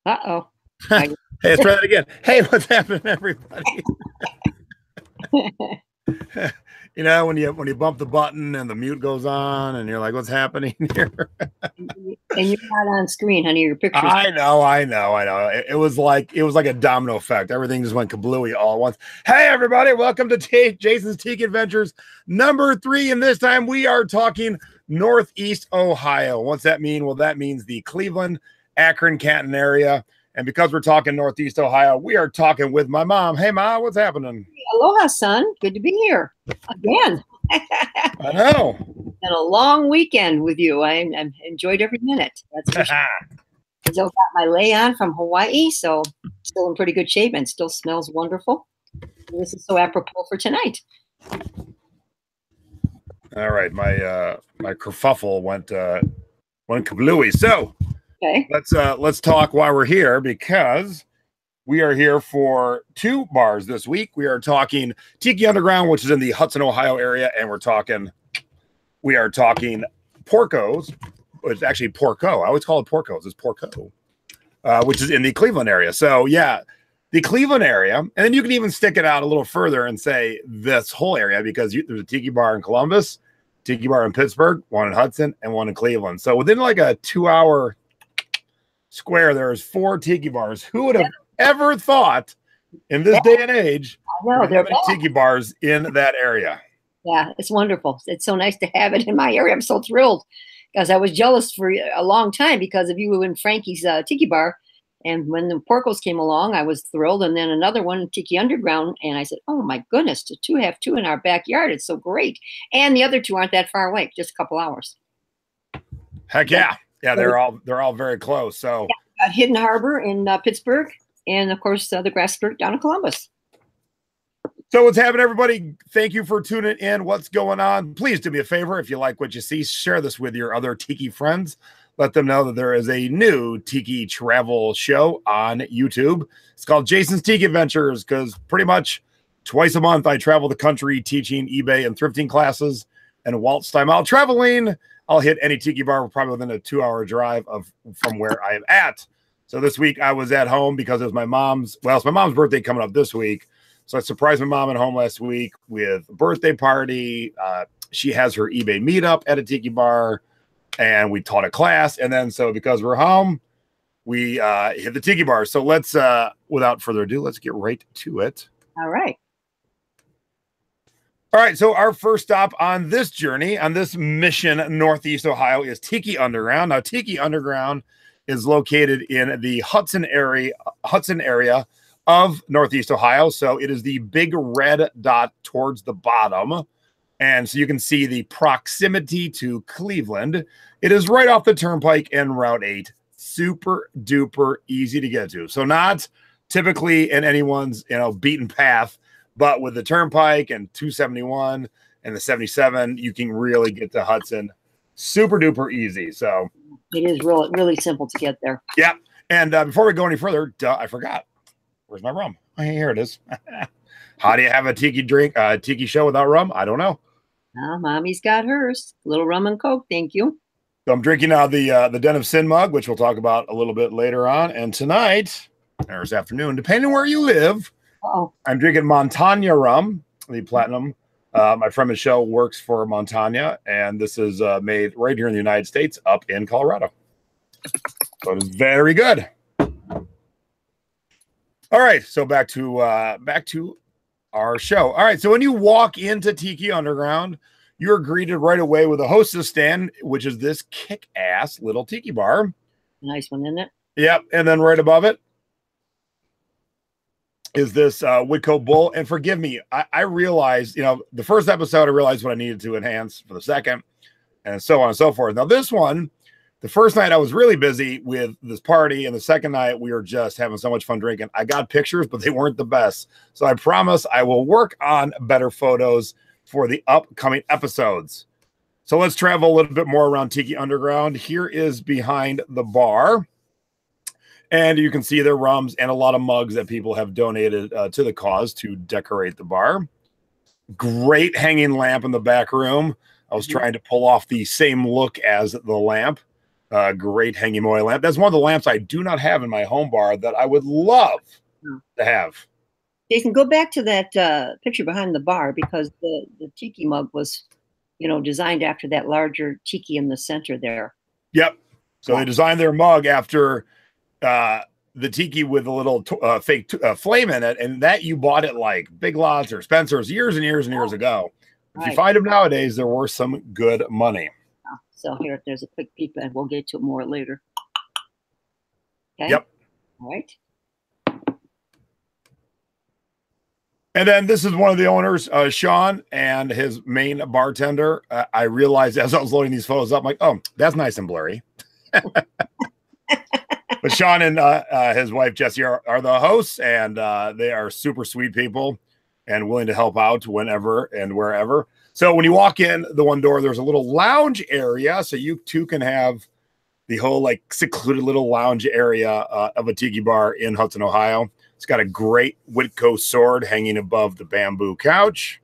Uh-oh. Hey, let's try that again. Hey, what's happening, everybody? You know, when you bump the button and the mute goes on and you're like, what's happening here? And you're not on screen, honey. Your pictures. I know. It was like a domino effect. Everything just went kablooey all at once. Hey, everybody, welcome to Jason's Tiki Adventures number 3. And this time we are talking Northeast Ohio. What's that mean? Well, that means the Cleveland, Akron, Canton area. And because we're talking Northeast Ohio, we are talking with my mom. Hey, Ma, what's happening? Aloha, son. Good to be here again. I know. Been a long weekend with you. I enjoyed every minute. That's for sure. Still got my lay on from Hawaii, so still in pretty good shape and still smells wonderful. And this is so apropos for tonight. All right, my kerfuffle went kablooey. So. Okay. Let's talk while we're here, because we are here for 2 bars this week. We are talking Tiki Underground, which is in the Hudson, Ohio area, and we are talking Porcos. It's actually Porco. I always call it Porcos. It's Porco, which is in the Cleveland area. So yeah, the Cleveland area, and then you can even stick it out a little further and say this whole area, because there's a Tiki bar in Columbus, Tiki bar in Pittsburgh, one in Hudson, and one in Cleveland. So within like a 2-hour square, there's 4 Tiki bars. Who would have ever thought in this day and age there are Tiki bars in that area? Yeah, it's wonderful. It's so nice to have it in my area. I'm so thrilled, because I was jealous for a long time because of you and Frankie's Tiki bar. And when the Porcos came along, I was thrilled. And then another one, Tiki Underground. And I said, oh my goodness, to have 2 in our backyard. It's so great. And the other 2 aren't that far away, just a couple hours. Heck yeah. Yeah, they're all very close. So yeah, Hidden Harbor in Pittsburgh, and of course the grass skirt down in Columbus. So what's happening, everybody? Thank you for tuning in. What's going on? Please do me a favor. If you like what you see, share this with your other Tiki friends. Let them know that there is a new Tiki travel show on YouTube. It's called Jason's Tiki Adventures, because pretty much twice a month I travel the country teaching eBay and thrifting classes. And whilst time out traveling, I'll hit any Tiki bar probably within a 2-hour drive from where I am at. So this week I was at home because it was my mom's birthday coming up this week. So I surprised my mom at home last week with a birthday party. She has her eBay meetup at a Tiki bar, and we taught a class. And then so because we're home, we hit the Tiki bar. So let's, without further ado, let's get right to it. All right. All right, so our first stop on this journey, on this mission, Northeast Ohio, is Tiki Underground. Now, Tiki Underground is located in the Hudson area of Northeast Ohio. So it is the big red dot towards the bottom. And so you can see the proximity to Cleveland. It is right off the turnpike and Route 8. Super duper easy to get to. So not typically in anyone's beaten path, but with the turnpike and 271 and the 77, you can really get to Hudson super duper easy. So it is really simple to get there. Yeah. And before we go any further, I forgot. Where's my rum? Oh, here it is. How do you have a tiki show without rum? I don't know. Mommy's got hers. A little rum and Coke, thank you. So I'm drinking now the Den of Sin mug, which we'll talk about a little bit later on. And tonight, or this afternoon, depending on where you live, I'm drinking Montana rum, the platinum. My friend Michelle works for Montana, and this is made right here in the United States, up in Colorado. So it is very good. All right, so back to our show. All right, so when you walk into Tiki Underground, you're greeted right away with a hostess stand, which is this kick-ass little tiki bar. Nice one, isn't it? Yep, and then right above it is this Woodcote Bull. And forgive me, I realized, the first episode, I realized what I needed to enhance for the second, and so on and so forth. Now, this one, the first night I was really busy with this party, and the second night we were just having so much fun drinking. I got pictures, but they weren't the best. So I promise I will work on better photos for the upcoming episodes. So let's travel a little bit more around Tiki Underground. Here is behind the bar. And you can see their rums and a lot of mugs that people have donated to the cause to decorate the bar. Great hanging lamp in the back room. I was trying to pull off the same look as the lamp. Great hanging oil lamp. That's one of the lamps I do not have in my home bar that I would love to have. Jason, go back to that picture behind the bar, because the Tiki mug was, designed after that larger Tiki in the center there. Yep. So they designed their mug after the Tiki with a little fake flame in it, and that you bought it like Big Lots or Spencer's years and years and years ago. If you find them nowadays, they're worth some good money. So here, there's a quick peek, and we'll get to it more later. Okay. Yep. All right. And then this is one of the owners, Sean, and his main bartender. I realized as I was loading these photos up, I'm like, oh, that's nice and blurry. But Sean and his wife, Jessie, are the hosts, and they are super sweet people and willing to help out whenever and wherever. So when you walk in the one door, there's a little lounge area. So you too can have the whole like secluded little lounge area of a tiki bar in Hudson, Ohio. It's got a great Woodcote sword hanging above the bamboo couch.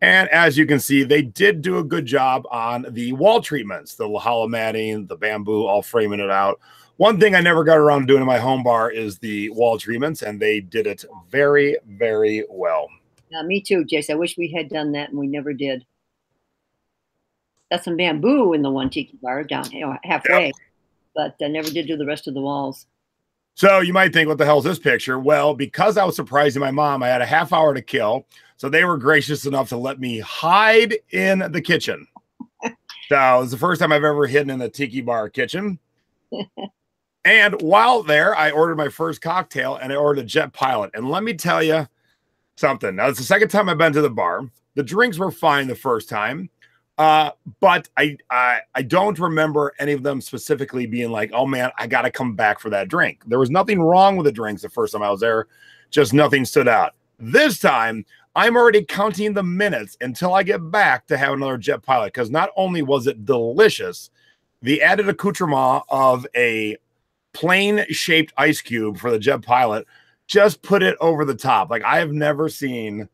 And as you can see, they did do a good job on the wall treatments, the hollow matting, the bamboo, all framing it out. One thing I never got around to doing in my home bar is the wall treatments, and they did it very, very well. Me too, Jace. I wish we had done that, and we never did. That's some bamboo in the one tiki bar down halfway, but I never did do the rest of the walls. So you might think, what the hell is this picture? Well, because I was surprising my mom, I had a half hour to kill. So they were gracious enough to let me hide in the kitchen. So it was the first time I've ever hidden in a tiki bar kitchen. And while there, I ordered my first cocktail, and I ordered a Jet Pilot. And let me tell you something. Now, it's the second time I've been to the bar. The drinks were fine the first time. But I don't remember any of them specifically being like, oh man, I got to come back for that drink. There was nothing wrong with the drinks the first time I was there. Just nothing stood out. This time, I'm already counting the minutes until I get back to have another Jet Pilot, because not only was it delicious, the added accoutrement of a plain shaped ice cube for the Jet Pilot just put it over the top. Like, I have never seen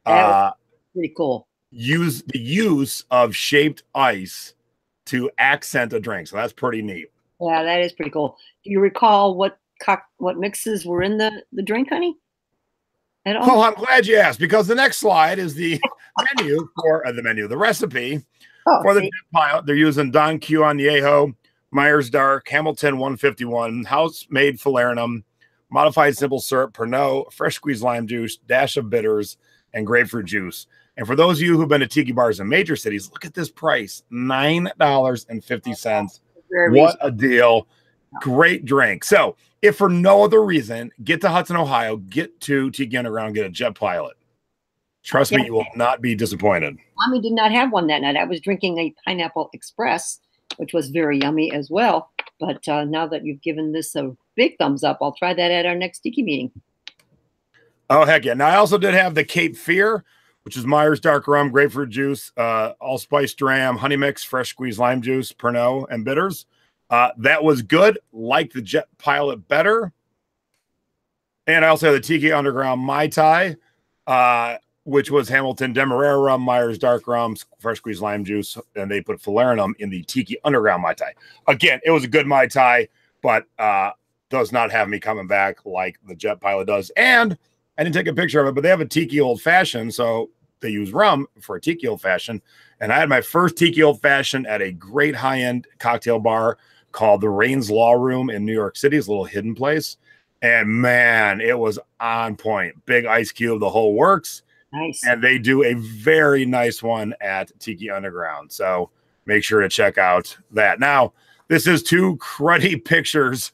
pretty cool. The use of shaped ice to accent a drink. So that's pretty neat. Yeah, that is pretty cool. Do you recall what mixes were in the drink, honey? At all? Well, I'm glad you asked, because the next slide is the menu for the recipe for the Jet Pilot. They're using Don Q Añejo, Myers Dark, Hamilton 151, house-made falernum, modified simple syrup, Pernod, fresh squeezed lime juice, dash of bitters, and grapefruit juice. And for those of you who've been to tiki bars in major cities, look at this price, $9.50. What a deal. Great drink. So if for no other reason, get to Hudson, Ohio, get to Tiki Underground, get a Jet Pilot. Trust me, you will not be disappointed. Mommy did not have one that night. I was drinking a Pineapple Express, which was very yummy as well. But now that you've given this a big thumbs up, I'll try that at our next tiki meeting. Oh, heck yeah. Now, I also did have the Cape Feare, which is Myers Dark Rum, grapefruit juice, allspice dram, honey mix, fresh squeezed lime juice, Pernod, and bitters. That was good. Like the Jet Pilot better. And I also had the Tiki Underground Mai Tai, which was Hamilton Demerara rum, Myers Dark Rum, fresh squeezed lime juice, and they put falernum in the Tiki Underground Mai Tai. Again, it was a good Mai Tai, but does not have me coming back like the Jet Pilot does. And I didn't take a picture of it, but they have a Tiki Old Fashioned, so they use rum for a Tiki Old Fashioned. And I had my first Tiki Old Fashioned at a great high-end cocktail bar called the Rains Law Room in New York City. It's a little hidden place. And man, it was on point. Big ice cube, the whole works. Nice. And they do a very nice one at Tiki Underground. So make sure to check out that. Now, this is 2 cruddy pictures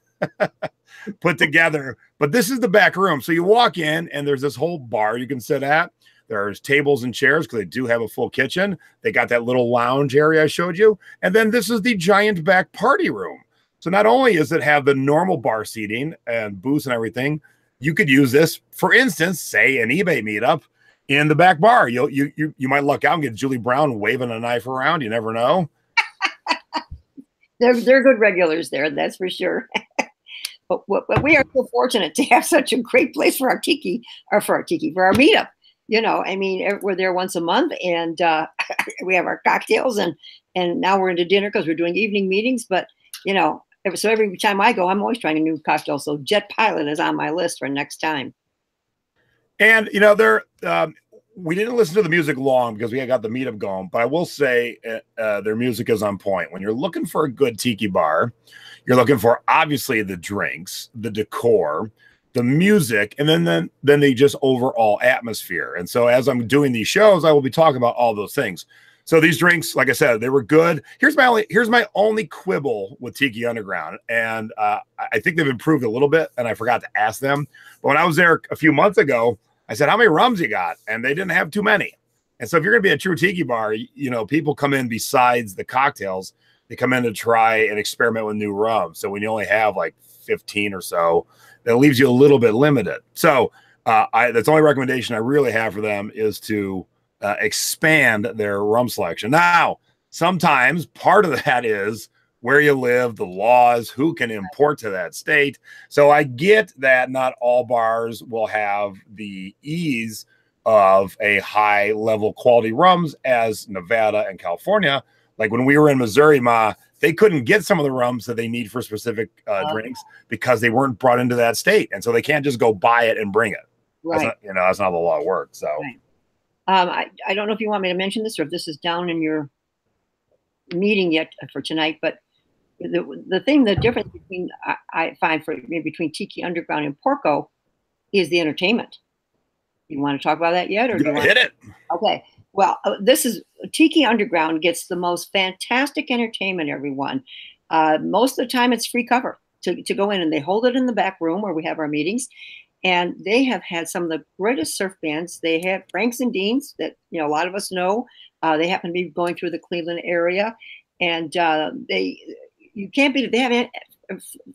put together, but this is the back room. So you walk in and there's this whole bar you can sit at. There's tables and chairs because they do have a full kitchen. They got that little lounge area I showed you. And then this is the giant back party room. So not only does it have the normal bar seating and booths and everything, you could use this, for instance, say an eBay meetup in the back bar. You might luck out and get Julie Brown waving a knife around. You never know. They're good regulars there, that's for sure. but we are so fortunate to have such a great place for our meetup. You know, I mean, we're there once a month, and we have our cocktails, and now we're into dinner because we're doing evening meetings. But you know, so every time I go, I'm always trying a new cocktail. So Jet Pilot is on my list for next time. And you know, we didn't listen to the music long because we got the meetup going. But I will say their music is on point. When you're looking for a good tiki bar, you're looking for obviously the drinks, the decor, the music, and then the just overall atmosphere. And so as I'm doing these shows, I will be talking about all those things. So these drinks, like I said, they were good. Here's my only quibble with Tiki Underground. And I think they've improved a little bit, and I forgot to ask them. But when I was there a few months ago, I said, how many rums you got? And they didn't have too many. And so if you're going to be a true tiki bar, you know, people come in besides the cocktails. They come in to try and experiment with new rums. So when you only have like 15 or so, that leaves you a little bit limited. So that's the only recommendation I really have for them is to expand their rum selection. Now, sometimes part of that is where you live, the laws, who can import to that state. So I get that not all bars will have the ease of a high level quality rums as Nevada and California. Like when we were in Missouri, they couldn't get some of the rums that they need for specific drinks because they weren't brought into that state. And so they can't just go buy it and bring it. Right. That's not how the law works. So right. I don't know if you want me to mention this or if this is down in your meeting yet for tonight, but the difference between I find between Tiki Underground and Porco is the entertainment. You want to talk about that yet, or do you want hit it? Okay. Well, this is Tiki Underground gets the most fantastic entertainment. Everyone, most of the time it's free cover to go in, and they hold it in the back room where we have our meetings. And they have had some of the greatest surf bands. They have Franks and Deans that a lot of us know. They happen to be going through the Cleveland area, and you can't beat it. They have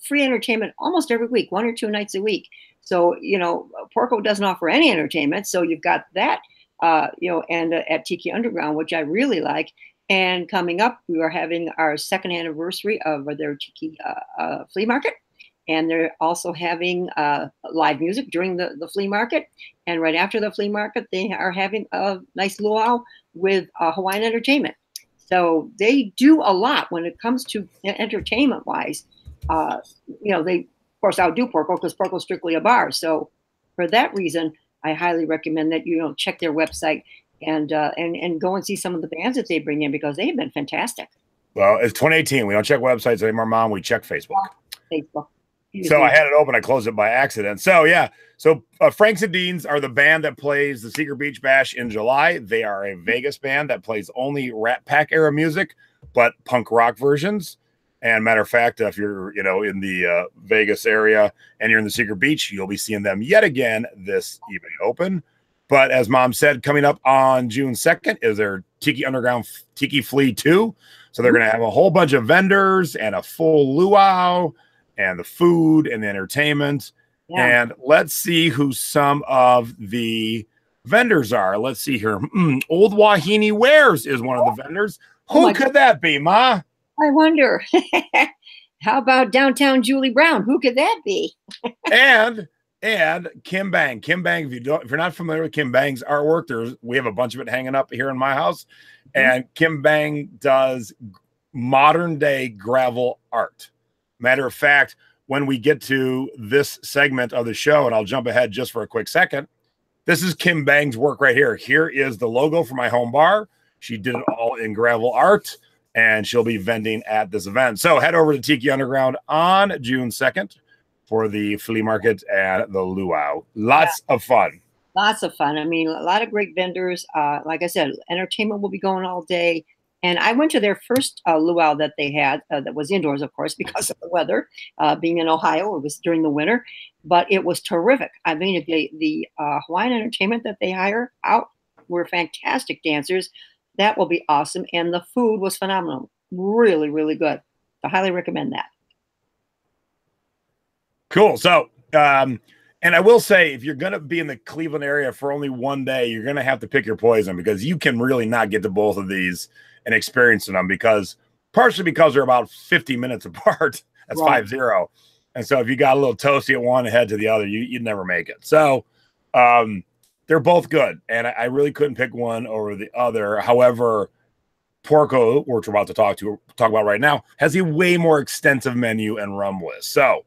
free entertainment almost every week, 1 or 2 nights a week. So Porco doesn't offer any entertainment, so you've got that. And at Tiki Underground, which I really like. And coming up, we are having our 2nd anniversary of their Tiki flea market. And they're also having live music during the flea market. And right after the flea market, they are having a nice luau with Hawaiian entertainment. So they do a lot when it comes to entertainment-wise. They, of course, outdo Porco because Porco's strictly a bar. So for that reason, I highly recommend that you check their website and go and see some of the bands that they bring in because they have been fantastic. Well, it's 2018. We don't check websites anymore, Mom. We check Facebook. Facebook. So I had it open. I closed it by accident. So yeah. So Franks and Deans are the band that plays the Secret Beach Bash in July. They are a Vegas band that plays only Rat Pack era music, but punk rock versions. And matter of fact, if you're in the Vegas area and you're in the Secret Beach, you'll be seeing them yet again this evening open. But as Mom said, coming up on June 2nd is their Tiki Underground Tiki Flea 2. So they're going to have a whole bunch of vendors and a full luau and the food and the entertainment. Yeah. And let's see who some of the vendors are. Let's see here. Old Wahine Wares is one of the vendors. Who could that be, Ma? I wonder. How about Downtown Julie Brown? Who could that be? and Kim Bang. Kim Bang, if you're not familiar with Kim Bang's artwork, we have a bunch of it hanging up here in my house. And Kim Bang does modern day gravel art. Matter of fact, when we get to this segment of the show, and I'll jump ahead just for a quick second, this is Kim Bang's work right here. Here is the logo for my home bar. She did it all in gravel art. and she'll be vending at this event. So head over to Tiki Underground on June 2nd for the flea market and the luau. Lots of fun. Lots of fun. I mean, a lot of great vendors. Like I said, entertainment will be going all day. And I went to their first luau that they had that was indoors, of course, because of the weather. Being in Ohio, it was during the winter, but it was terrific. I mean, the Hawaiian entertainment that they hire out were fantastic dancers. That will be awesome. And the food was phenomenal. Really, really good. I highly recommend that. Cool. So, and I will say, if you're going to be in the Cleveland area for only one day, you're going to have to pick your poison, because you can really not get to both of these and experiencing them, partially because they're about 50 minutes apart. That's Right. 5-0. And so if you got a little toasty at one and head to the other, you'd never make it. So they're both good. And I really couldn't pick one over the other. However, Porco, which we're about to talk about right now, has a way more extensive menu and rum list. So,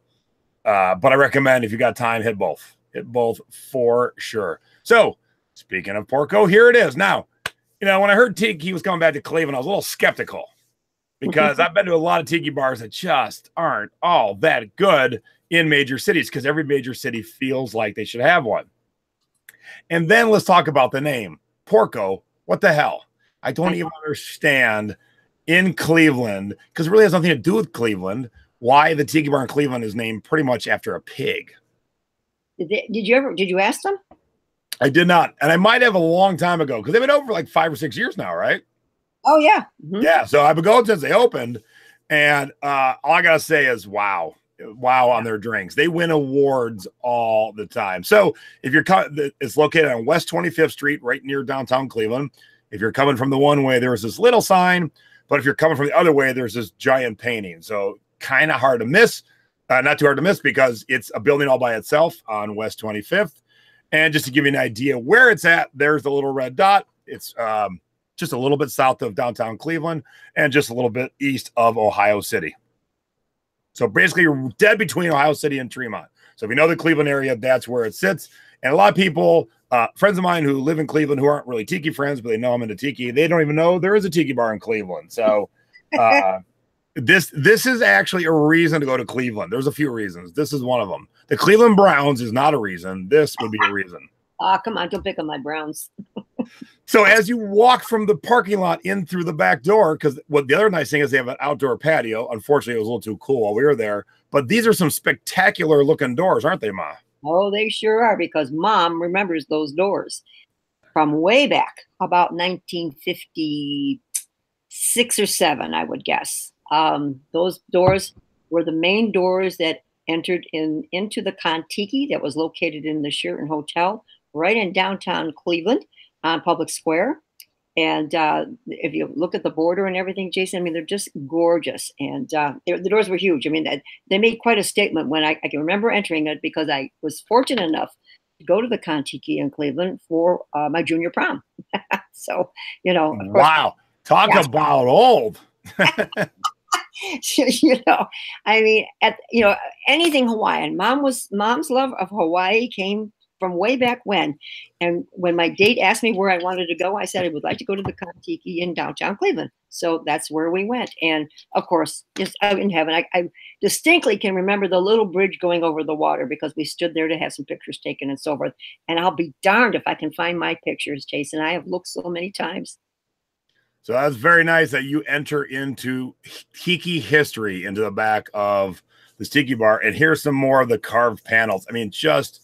but I recommend, if you got time, hit both for sure. So speaking of Porco, here it is. Now, when I heard Tiki was coming back to Cleveland, I was a little skeptical, because I've been to a lot of Tiki bars that just aren't all that good in major cities, because every major city feels like they should have one. And then let's talk about the name Porco. What the hell? I don't even understand in Cleveland, because it really has nothing to do with Cleveland, why the Tiki bar in Cleveland is named pretty much after a pig. Did you ask them? I did not. And I might have a long time ago, because they've been open for like 5 or 6 years now, right? Oh, yeah. Mm-hmm. Yeah. So I've been going since they opened. And all I got to say is, wow on their drinks. They win awards all the time. So if you're it's located on West 25th Street, right near downtown Cleveland. If you're coming from the one way, there's this little sign. But if you're coming from the other way, there's this giant painting. So kind of hard to miss. Not too hard to miss, because it's a building all by itself on West 25th. And just to give you an idea where it's at, there's the little red dot. It's just a little bit south of downtown Cleveland and just a little bit east of Ohio City. So basically, you're dead between Ohio City and Tremont. So if you know the Cleveland area, that's where it sits. And a lot of people, friends of mine who live in Cleveland, who aren't really Tiki friends, but they know I'm into Tiki, they don't even know there is a Tiki bar in Cleveland. So this is actually a reason to go to Cleveland. There's a few reasons. This is one of them. The Cleveland Browns is not a reason. This would be a reason. Come on, don't pick on my Browns. So as you walk from the parking lot in through the back door, because what the other nice thing is, they have an outdoor patio. Unfortunately, it was a little too cool while we were there. But these are some spectacular looking doors, aren't they, Ma? Oh, they sure are, because Mom remembers those doors from way back, about 1956 or 7, I would guess. Those doors were the main doors that entered into the Kontiki that was located in the Sheraton Hotel right in downtown Cleveland on Public Square. And if you look at the border and everything, Jason, I mean, they're just gorgeous. And the doors were huge. I mean, they made quite a statement when I can remember entering it, because I was fortunate enough to go to the Kontiki in Cleveland for my junior prom. So, Wow. Talk about old. I mean, anything Hawaiian. Mom's love of Hawaii came from way back when. And when my date asked me where I wanted to go, I said I would like to go to the Kontiki in downtown Cleveland. So that's where we went. And of course, just out in heaven, I distinctly can remember the little bridge going over the water, because we stood there to have some pictures taken and so forth. And I'll be darned if I can find my pictures, Jason. I have looked so many times. So that's very nice that you enter into Tiki history into the back of this Tiki bar. And here's some more of the carved panels. I mean, just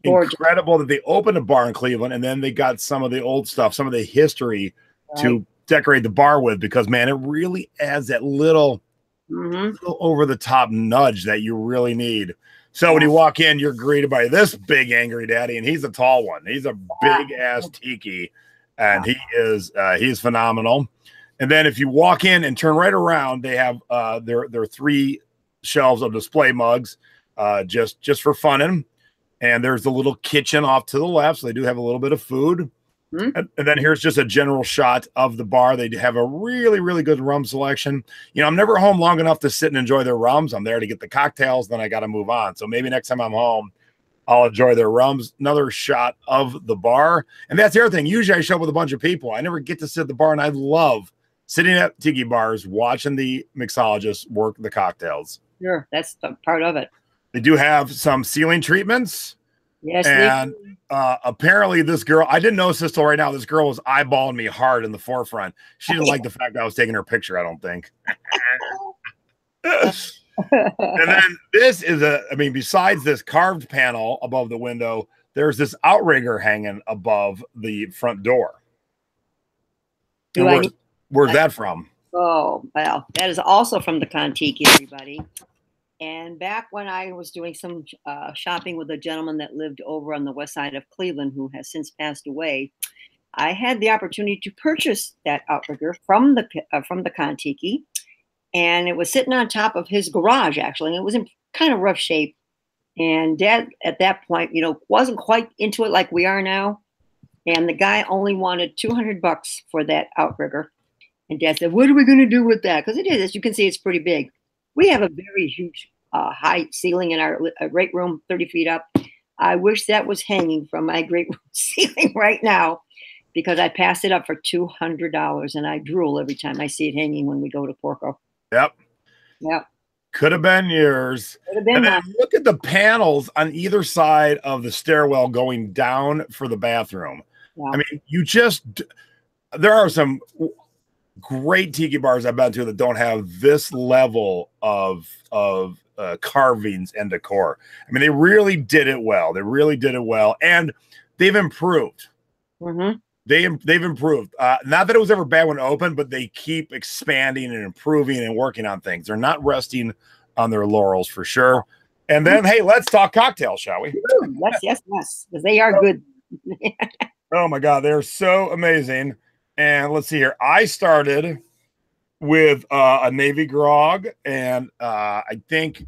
gorgeous. Incredible that they opened a bar in Cleveland, and then they got some of the old stuff, some of the history to decorate the bar with, because, man, it really adds that little over the top nudge that you really need. So when you walk in, you're greeted by this big angry daddy, and he's a tall one. He's a big ass Tiki, and he's phenomenal. And then if you walk in and turn right around, they have their 3 shelves of display mugs, just for funning. And there's the little kitchen off to the left, so they do have a little bit of food. And then here's just a general shot of the bar. They have a really, really good rum selection. I'm never home long enough to sit and enjoy their rums. I'm there to get the cocktails, then I got to move on. So maybe next time I'm home, I'll enjoy their rums. Another shot of the bar. And that's the other thing. Usually I show up with a bunch of people. I never get to sit at the bar, and I love sitting at tiki bars, watching the mixologists work the cocktails. Sure, that's part of it. They do have some ceiling treatments. Yes, and apparently this girl, I didn't notice this till right now, this girl was eyeballing me hard in the forefront. She didn't like the fact that I was taking her picture, I don't think. And then this is besides this carved panel above the window, there's this outrigger hanging above the front door. Where's that from? Oh, well, that is also from the Kontiki, everybody. And back when I was doing some shopping with a gentleman that lived over on the west side of Cleveland, who has since passed away, I had the opportunity to purchase that outrigger from the Kontiki, and it was sitting on top of his garage, actually, and it was in kind of rough shape. And Dad, at that point, wasn't quite into it like we are now. And the guy only wanted $200 for that outrigger. And Dad said, "What are we going to do with that?" Because it is, as you can see, it's pretty big. We have a very huge high ceiling in our great room, 30 feet up. I wish that was hanging from my great room ceiling right now, because I passed it up for $200, and I drool every time I see it hanging when we go to Porco. Yep. Could have been yours. Could have been. And then look at the panels on either side of the stairwell going down for the bathroom. Yeah. I mean, there are some great tiki bars I've been to that don't have this level of carvings and decor. I mean, they really did it well. And they've improved. Mm-hmm. They've improved. Not that it was ever bad when it opened, but they keep expanding and improving and working on things. They're not resting on their laurels for sure. And then, hey, let's talk cocktails, shall we? Yes, because they are good. Oh my God, they're so amazing. And let's see here. I started with a Navy grog, and I think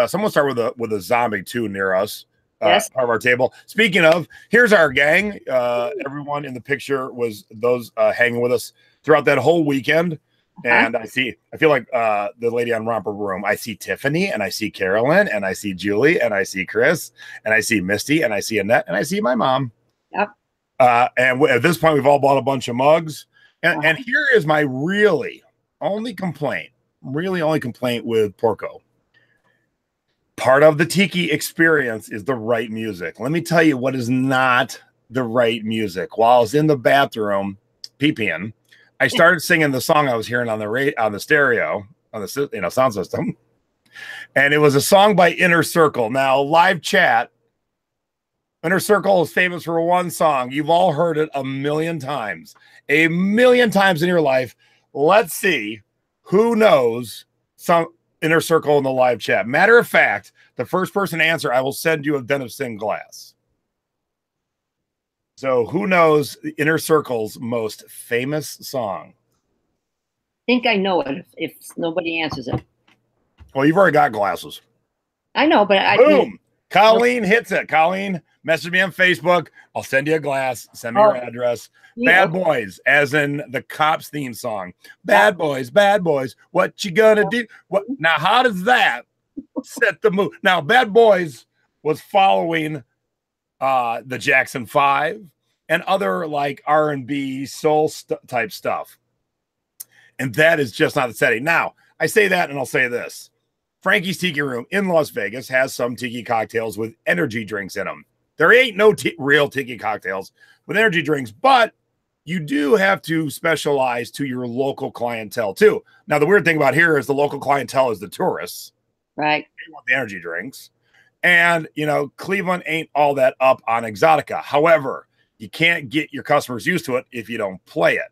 someone started with a zombie too near us. Yes. Part of our table. Speaking of, here's our gang. Everyone in the picture was those hanging with us throughout that whole weekend. And I feel like the lady on Romper Room. I see Tiffany, and I see Carolyn, and I see Julie, and I see Chris, and I see Misty, and I see Annette, and I see my mom. Yep. And at this point, we've all bought a bunch of mugs. And here is my really only complaint with Porco. Part of the tiki experience is the right music. Let me tell you what is not the right music. While I was in the bathroom peeing, I started singing the song I was hearing on the stereo, on the sound system. And it was a song by Inner Circle. Now, live chat, Inner Circle is famous for one song. You've all heard it a million times in your life. Let's see who knows some Inner Circle in the live chat. Matter of fact, the first person to answer, I will send you a Den of Sin glass. So who knows the Inner Circle's most famous song? I think I know it if nobody answers it. Well, you've already got glasses. I know, but boom. Colleen hits it. Colleen, message me on Facebook. I'll send you a glass. Send me your address. Yeah. Bad Boys, as in the Cops theme song. Bad boys, what you gonna do? What now? How does that set the mood? Now, Bad Boys was following the Jackson 5 and other like R&B soul type stuff, and that is just not the setting. Now, I say that, and I'll say this: Frankie's Tiki Room in Las Vegas has some tiki cocktails with energy drinks in them. There ain't no real tiki cocktails with energy drinks, but you do have to specialize to your local clientele too. Now, the weird thing about here is the local clientele is the tourists. Right. They want the energy drinks. And, Cleveland ain't all that up on Exotica. However, you can't get your customers used to it if you don't play it.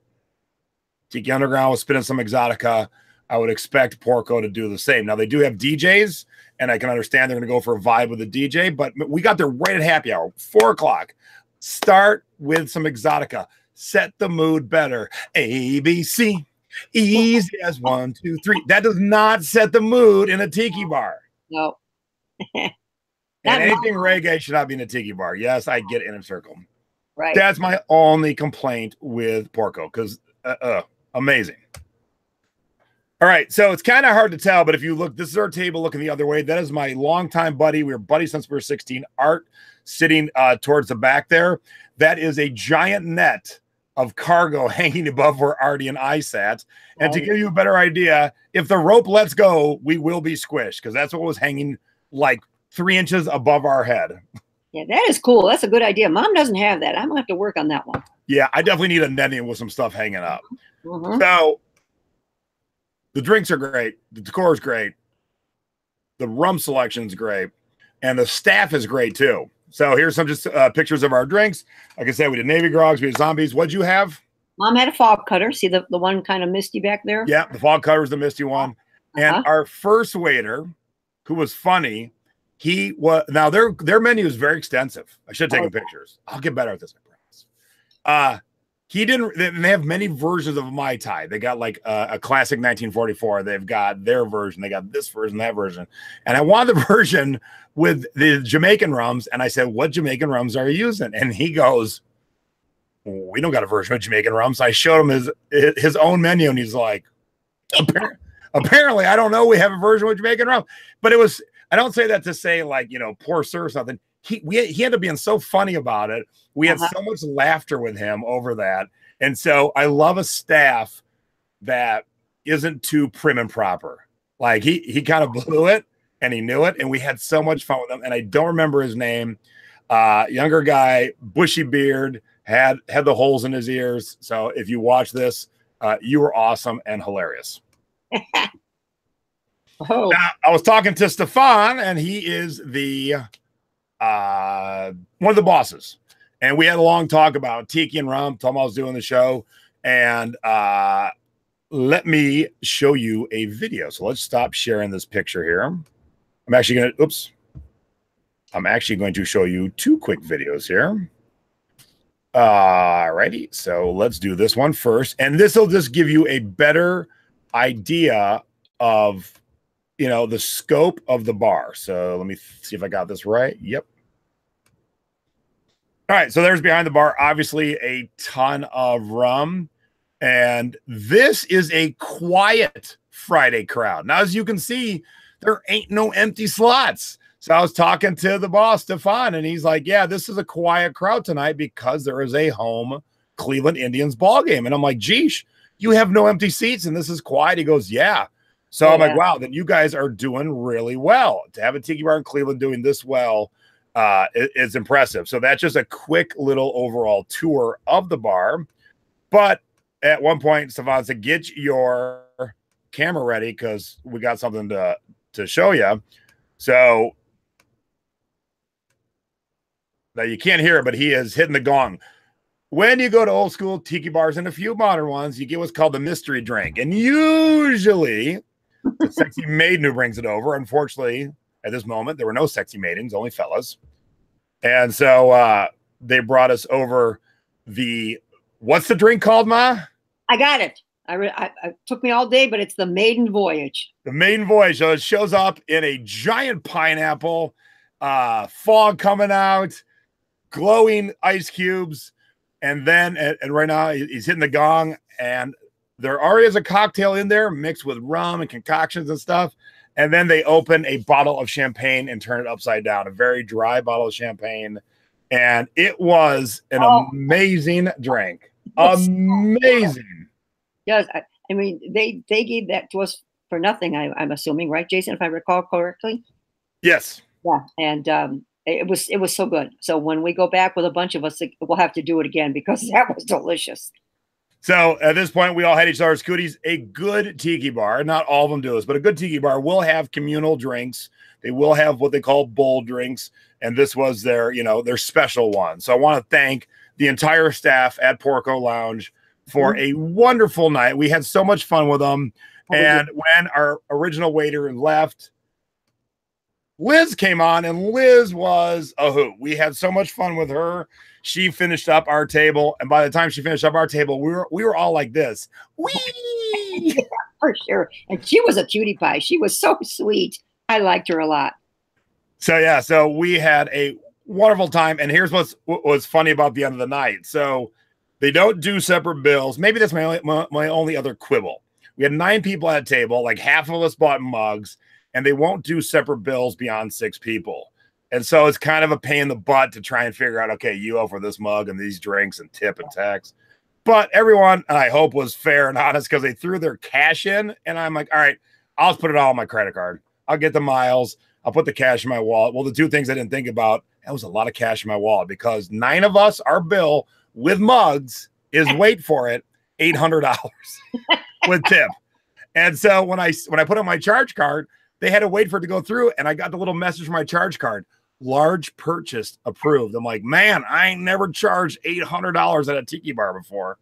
Tiki Underground was spinning some Exotica. I would expect Porco to do the same. Now, they do have DJs, and I can understand they're going to go for a vibe with a DJ, but we got there right at happy hour, 4 o'clock. Start with some Exotica. Set the mood better. ABC, easy as 1, 2, 3. That does not set the mood in a tiki bar. No. And anything reggae should not be in a tiki bar. Yes, I get Inner Circle. Right. That's my only complaint with Porco, because amazing. All right, so it's kind of hard to tell, but if you look, this is our table looking the other way. That is my longtime buddy. We were buddies since we were 16. Art sitting towards the back there. That is a giant net of cargo hanging above where Artie and I sat. And to Yeah. give you a better idea, if the rope lets go, we will be squished, because that's what was hanging like 3 inches above our head. Yeah, that is cool. That's a good idea. Mom doesn't have that. I'm gonna have to work on that one. Yeah, I definitely need a netting with some stuff hanging up. Mm-hmm. So the drinks are great. The decor is great. The rum selection is great. And the staff is great too. So here's some just pictures of our drinks. Like I said, we did Navy Grogs, we did zombies. What'd you have? Mom had a fog cutter. See the one kind of misty back there? Yeah, the fog cutter was the misty one. And our first waiter, who was funny, he was, now their menu is very extensive. I should have taken pictures. I'll get better at this, I promise. He didn't, they have many versions of Mai Tai. They got like a classic 1944. They've got their version. They got this version, that version. And I wanted the version with the Jamaican rums. And I said, what Jamaican rums are you using? And he goes, we don't got a version of Jamaican rums. I showed him his own menu. And he's like, apparently, I don't know. We have a version with Jamaican rum. But it was, I don't say that to say like, you know, poor sir or something. He ended up being so funny about it. We had so much laughter with him over that. And so I love a staff that isn't too prim and proper. Like he kind of blew it and he knew it. And we had so much fun with him. And I don't remember his name. Younger guy, bushy beard, had the holes in his ears. So if you watch this, you were awesome and hilarious. Now, I was talking to Stefan, and he is the one of the bosses, and we had a long talk about Tiki and rum. Told him I was doing the show, and let me show you a video. So let's stop sharing this picture here. I'm actually going to show you 2 quick videos here. Alrighty, so let's do this one first, and this will just give you a better idea of, you know, the scope of the bar. So let me see if I got this right. Yep. All right, so there's behind the bar, obviously a ton of rum, and this is a quiet Friday crowd. Now, as you can see, there ain't no empty slots. So I was talking to the boss, Stefan, and he's like, yeah, this is a quiet crowd tonight because there is a home Cleveland Indians ball game. And I'm like, geesh, you have no empty seats and this is quiet? He goes, yeah. So I'm like, wow, then you guys are doing really well. To have a tiki bar in Cleveland doing this well is impressive. So that's just a quick little overall tour of the bar. But at one point, Stefan said, get your camera ready because we got something to show you. So now you can't hear it, but he is hitting the gong. When you go to old school tiki bars and a few modern ones, you get what's called the mystery drink. And usually the sexy maiden who brings it over. Unfortunately, at this moment, there were no sexy maidens, only fellas. And so they brought us over what's the drink called, Ma? I got it. It took me all day, but it's the Maiden Voyage. The Maiden Voyage. So it shows up in a giant pineapple, fog coming out, glowing ice cubes. And then, and right now he's hitting the gong, and there already is a cocktail in there mixed with rum and concoctions and stuff. And then they open a bottle of champagne and turn it upside down, a very dry bottle of champagne. And it was an amazing drink. Amazing. Yes. I mean, they gave that to us for nothing, I'm assuming, right, Jason, if I recall correctly? Yes. Yeah. And it was so good. So when we go back with a bunch of us, we'll have to do it again because that was delicious. So at this point, we all had each other's goodies. A good tiki bar, not all of them do this, but a good tiki bar will have communal drinks. They will have what they call bowl drinks. And this was their special one. So I want to thank the entire staff at Porco Lounge for a wonderful night. We had so much fun with them. And when our original waiter left, Liz came on, and Liz was a hoot. We had so much fun with her. She finished up our table, and by the time she finished up our table, we were all like this. Whee! Yeah, for sure. And she was a cutie pie. She was so sweet. I liked her a lot. So yeah, so we had a wonderful time. And here's what was funny about the end of the night. So they don't do separate bills. Maybe that's my only other quibble. We had 9 people at a table, like half of us bought mugs, and they won't do separate bills beyond 6 people. And so it's kind of a pain in the butt to try and figure out, okay, you owe for this mug and these drinks and tip and tax. But everyone, I hope, was fair and honest because they threw their cash in. And I'm like, all right, I'll just put it all on my credit card. I'll get the miles. I'll put the cash in my wallet. Well, the two things I didn't think about, that was a lot of cash in my wallet because 9 of us, our bill with mugs is, wait for it, $800 with tip. And so when I put on my charge card, they had to wait for it to go through. And I got the little message from my charge card. Large purchase approved. I'm like, man, I ain't never charged $800 at a tiki bar before.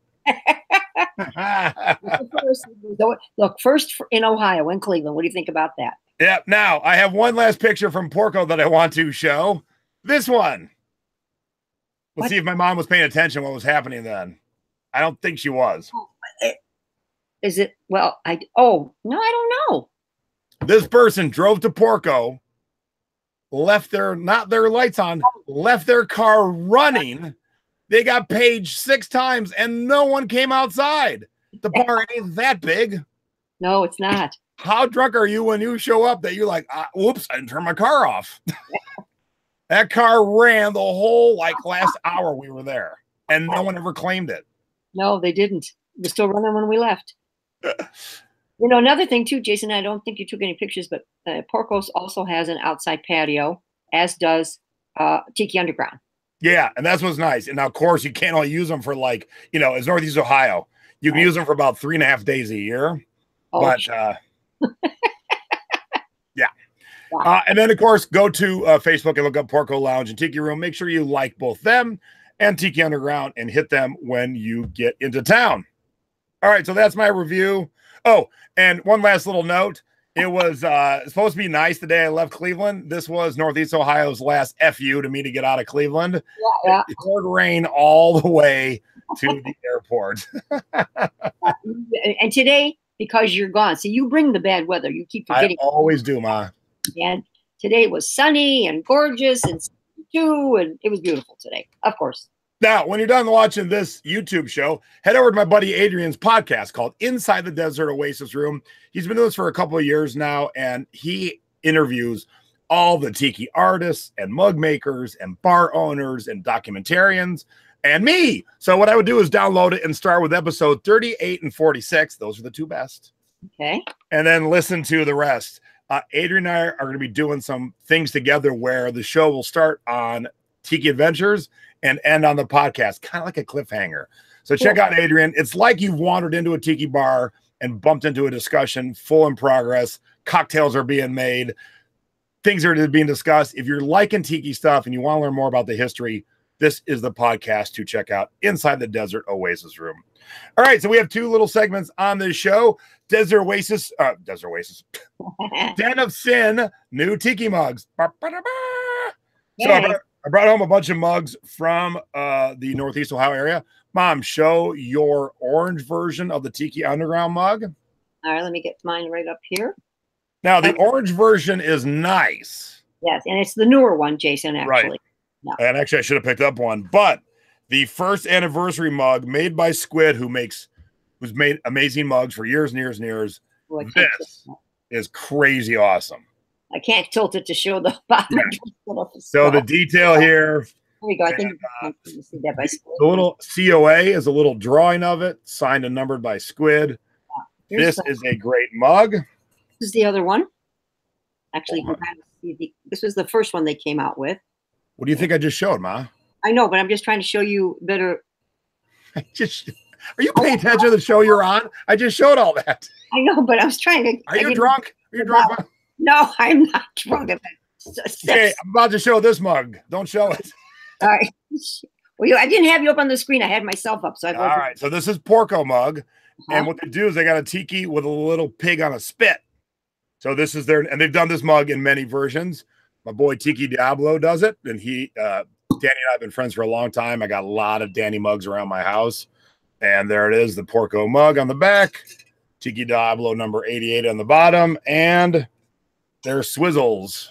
Look, first in Ohio, in Cleveland. What do you think about that? Yeah. Now I have one last picture from Porco that I want to show. This one. Let's see if my mom was paying attention to what was happening then. I don't think she was. Is it? Well, oh no, I don't know. This person drove to Porco. Left not their lights on, left their car running. They got paged 6 times and no one came outside. The bar ain't that big. No, it's not. How drunk are you when you show up that you're like, whoops, I didn't turn my car off? That car ran the whole last hour we were there and no one ever claimed it. No, they didn't. We're still running when we left. You know, another thing too, Jason, I don't think you took any pictures, but Porcos also has an outside patio, as does Tiki Underground. Yeah, and that's what's nice. And now, of course, you can't only use them for it's Northeast Ohio. You can use them for about 3.5 days a year. Oh, but yeah. Wow. And then, of course, go to Facebook and look up Porco Lounge and Tiki Room. Make sure you like both them and Tiki Underground and hit them when you get into town. All right, so that's my review. Oh, and one last little note. It was supposed to be nice the day I left Cleveland. This was Northeast Ohio's last FU to me to get out of Cleveland. Yeah. It poured rain all the way to the airport. And today, because you're gone, so you bring the bad weather. You keep forgetting. I always do, Ma. And today it was sunny and gorgeous and too, and it was beautiful today, of course. Now, when you're done watching this YouTube show, head over to my buddy Adrian's podcast called Inside the Desert Oasis Room. He's been doing this for a couple of years now, and he interviews all the tiki artists and mug makers and bar owners and documentarians and me. So what I would do is download it and start with episode 38 and 46. Those are the 2 best. Okay. And then listen to the rest. Adrian and I are going to be doing some things together where the show will start on Tiki Adventures and end on the podcast, kind of like a cliffhanger. So check out Adrian. It's like you've wandered into a tiki bar and bumped into a discussion full in progress. Cocktails are being made. Things are being discussed. If you're liking tiki stuff and you want to learn more about the history, this is the podcast to check out, Inside the Desert Oasis Room. All right, so we have 2 little segments on this show. Desert Oasis. Den of Sin, new tiki mugs. So I brought home a bunch of mugs from the Northeast Ohio area. Mom, show your orange version of the Tiki Underground mug. All right, let me get mine right up here. Now, the orange version is nice. Yes, and it's the newer one, Jason, actually. Right. No. And actually, I should have picked up one. But the first anniversary mug made by Squid, who's made amazing mugs for years and years and years. Well, this is crazy awesome. I can't tilt it to show the bottom. Yeah. So the detail here. There we go. I think you see that by Squid. The little COA is a little drawing of it, signed and numbered by Squid. This is a great mug. This is the other one. Actually, this was the first one they came out with. What do you think I just showed, Ma? I know, but I'm just trying to show you better. Are you paying attention to the show you're on? I just showed all that. I know, but I was trying to. Are you drunk? Are you drunk? No, I'm not drunk. Okay, I'm about to show this mug. Don't show it. All right. Well, I didn't have you up on the screen. I had myself up. So all right. So this is Porco Mug. And what they do is they got a tiki with a little pig on a spit. So this is and they've done this mug in many versions. My boy Tiki Diablo does it. And Danny and I have been friends for a long time. I got a lot of Danny mugs around my house. And there it is, the Porco Mug on the back. Tiki Diablo number 88 on the bottom. And there's swizzles.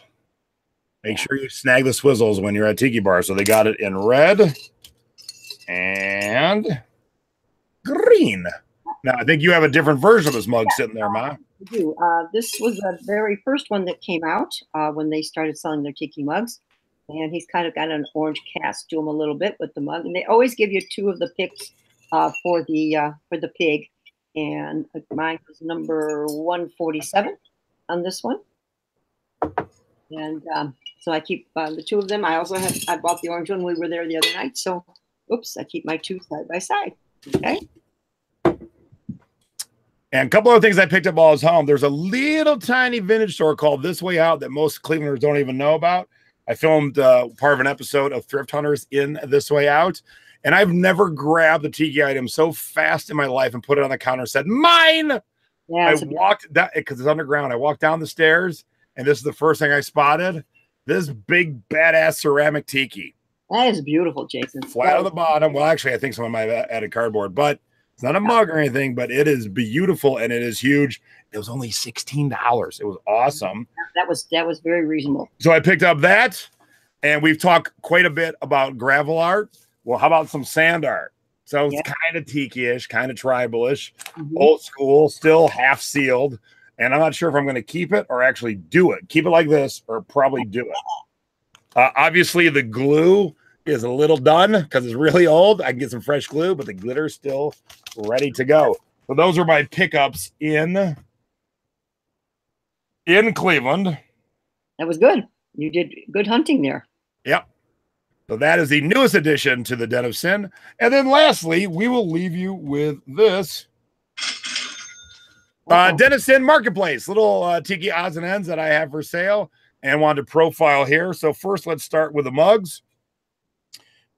Make sure you snag the swizzles when you're at Tiki Bar. So they got it in red and green. Now, I think you have a different version of this mug sitting there, Ma. I do. This was the very first one that came out when they started selling their Tiki mugs. And he's kind of got an orange cast to him a little bit with the mug. And they always give you 2 of the picks for the pig, and mine was number 147 on this one. And so I keep the two of them. I bought the orange one. We were there the other night. So, oops, I keep my two side by side. Okay. And a couple of things I picked up while I was home. There's a little tiny vintage store called This Way Out that most Clevelanders don't even know about. I filmed part of an episode of Thrift Hunters in This Way Out. And I've never grabbed a tiki item so fast in my life and put it on the counter and said, mine. Yeah, I walked down, because it's underground. I walked down the stairs, and this is the first thing I spotted. This big, badass ceramic tiki. That is beautiful, Jason. Flat on the bottom. Well, actually, I think someone might have added cardboard, but it's not a mug or anything, but it is beautiful, and it is huge. It was only $16. It was awesome. That was very reasonable. So I picked up that, and we've talked quite a bit about gravel art. Well, how about some sand art? So it's kind of tiki-ish, kind of tribal-ish, old school, still half sealed. And I'm not sure if I'm going to keep it or actually do it. Keep it like this or probably do it. Obviously, the glue is a little done because it's really old. I can get some fresh glue, but the glitter's still ready to go. So those are my pickups in Cleveland. That was good. You did good hunting there. Yep. So that is the newest addition to the Den of Sin. And then lastly, we will leave you with this. Den of Sin Marketplace. Little tiki odds and ends that I have for sale and wanted to profile here. So first, let's start with the mugs.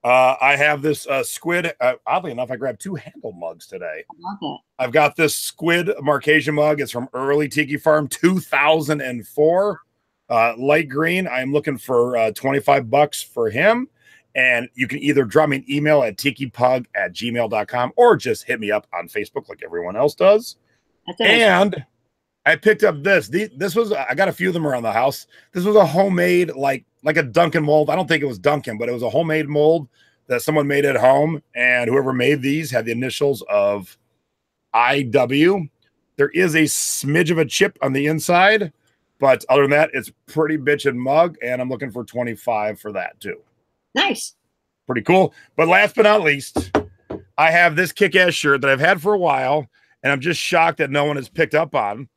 I have this squid. Oddly enough, I grabbed two handle mugs today. I've got this squid Marcasian mug. It's from Early Tiki Farm, 2004. Light green. I'm looking for $25 for him. And you can either drop me an email at tikipug@gmail.com or just hit me up on Facebook like everyone else does. And I picked up this. This was, I got a few of them around the house. This was a homemade, like a Duncan mold. I don't think it was Duncan, but it was a homemade mold that someone made at home. And whoever made these had the initials of IW. There is a smidge of a chip on the inside, but other than that, it's pretty bitchin' mug. And I'm looking for $25 for that too. Nice. Pretty cool. But last but not least, I have this kick-ass shirt that I've had for a while, and I'm just shocked that no one has picked up on.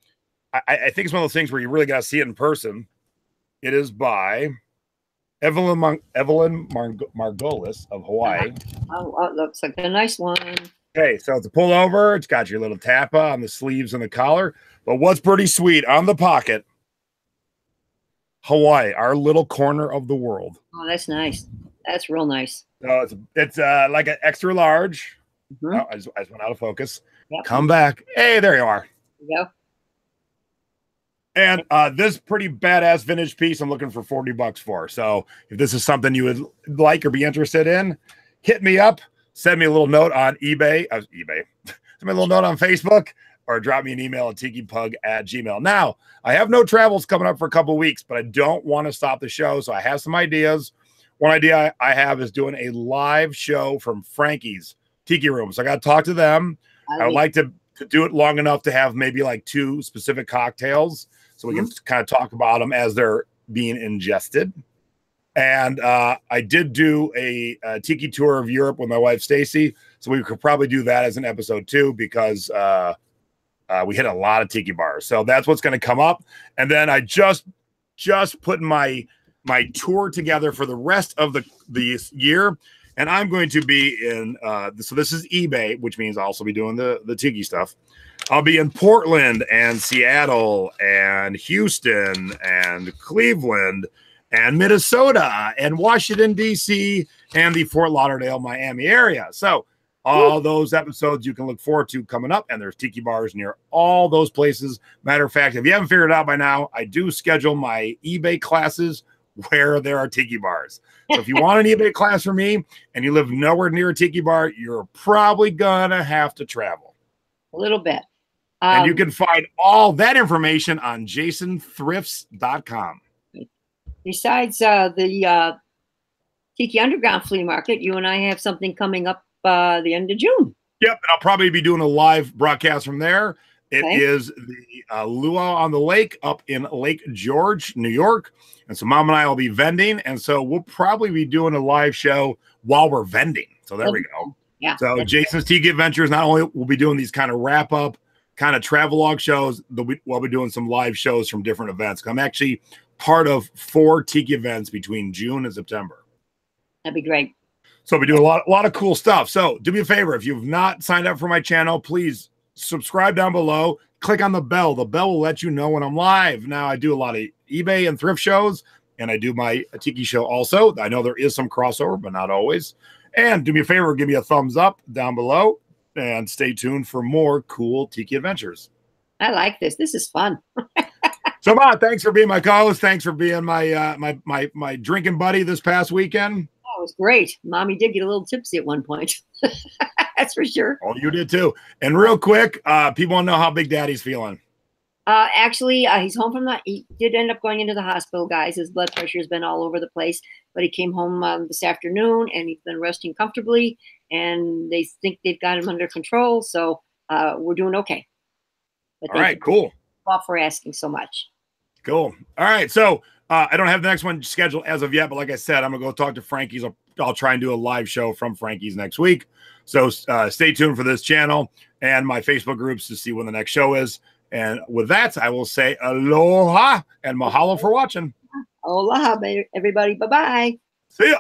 I think it's one of those things where you really got to see it in person. It is by Evelyn Margolis of Hawaii. Oh, looks like a nice one. Okay, so it's a pullover. It's got your little tappa on the sleeves and the collar. But what's pretty sweet on the pocket, Hawaii, our little corner of the world. Oh, that's nice. That's real nice. So it's like an extra large. Oh, I just went out of focus. Yep. Come back. Hey, there you are. There you go. And this pretty badass vintage piece I'm looking for $40 for. So if this is something you would like or be interested in, hit me up. Send me a little note on eBay. Send me a little note on Facebook or drop me an email at tikipug@gmail. Now, I have no travels coming up for a couple of weeks, but I don't want to stop the show. So I have some ideas. One idea I have is doing a live show from Frankie's Tiki Room. So I got to talk to them. I would like to do it long enough to have maybe like 2 specific cocktails so we can kind of talk about them as they're being ingested. And I did do a tiki tour of Europe with my wife, Stacy. So we could probably do that as an episode too, because we hit a lot of tiki bars. So that's what's going to come up. And then I just put my tour together for the rest of the year. And I'm going to be in, so this is eBay, which means I'll also be doing the tiki stuff. I'll be in Portland and Seattle and Houston and Cleveland and Minnesota and Washington, D.C. and the Fort Lauderdale, Miami area. So all those episodes you can look forward to coming up, and there's tiki bars near all those places. Matter of fact, if you haven't figured it out by now, I do schedule my eBay classes where there are tiki bars. So if you want an eBay class from me and you live nowhere near a tiki bar, you're probably gonna have to travel a little bit. And you can find all that information on jasonThrifts.com. Besides the Tiki Underground flea market, you and I have something coming up the end of June. Yep, and I'll probably be doing a live broadcast from there. It is the Luau on the Lake up in Lake George, New York. And so Mom and I will be vending. And so we'll probably be doing a live show while we're vending. So there we go. Yeah. So Jason's Tiki Adventures, not only will be doing these kind of wrap up, kind of travelogue shows, we'll be doing some live shows from different events. I'm actually part of 4 Tiki events between June and September. That'd be great. So we do a lot of cool stuff. So do me a favor, if you've not signed up for my channel, please subscribe down below. Click on the bell. The bell will let you know when I'm live. Now I do a lot of eBay and thrift shows, and I do my Tiki show also. I know there is some crossover, but not always. And do me a favor, give me a thumbs up down below, and stay tuned for more cool Tiki adventures. I like this. This is fun. So, Ma, thanks for being my co-host. Thanks for being my my drinking buddy this past weekend. Oh, it was great. Mommy did get a little tipsy at one point. That's for sure. Oh, you did too. And real quick, people want to know how Big Daddy's feeling. Actually, he's home from he did end up going into the hospital, guys. His blood pressure has been all over the place, but he came home this afternoon and he's been resting comfortably, and they think they've got him under control. So we're doing okay. But all right, cool. For asking so much. Cool. All right. So I don't have the next one scheduled as of yet, but like I said, I'm going to go talk to Frankie's. I'll try and do a live show from Frankie's next week. So stay tuned for this channel and my Facebook groups to see when the next show is. And with that, I will say aloha and mahalo for watching. Aloha, everybody. Bye-bye. See ya.